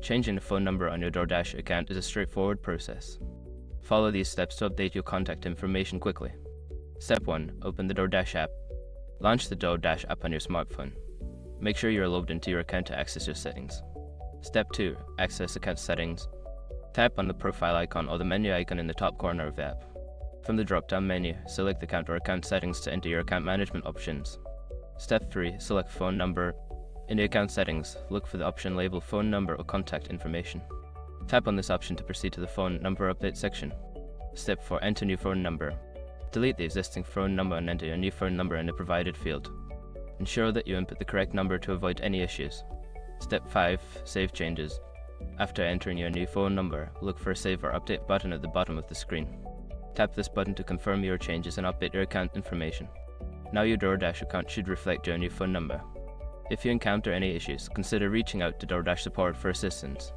Changing the phone number on your DoorDash account is a straightforward process. Follow these steps to update your contact information quickly. Step 1. Open the DoorDash app. Launch the DoorDash app on your smartphone. Make sure you're logged into your account to access your settings. Step 2. Access account settings. Tap on the profile icon or the menu icon in the top corner of the app. From the drop-down menu, select account or account settings to enter your account management options. Step 3. Select phone number. In the account settings, look for the option labeled phone number or contact information. Tap on this option to proceed to the phone number update section. Step 4. Enter new phone number. Delete the existing phone number and enter your new phone number in the provided field. Ensure that you input the correct number to avoid any issues. Step 5. Save changes. After entering your new phone number, look for a Save or Update button at the bottom of the screen. Tap this button to confirm your changes and update your account information. Now your DoorDash account should reflect your new phone number. If you encounter any issues, consider reaching out to DoorDash support for assistance.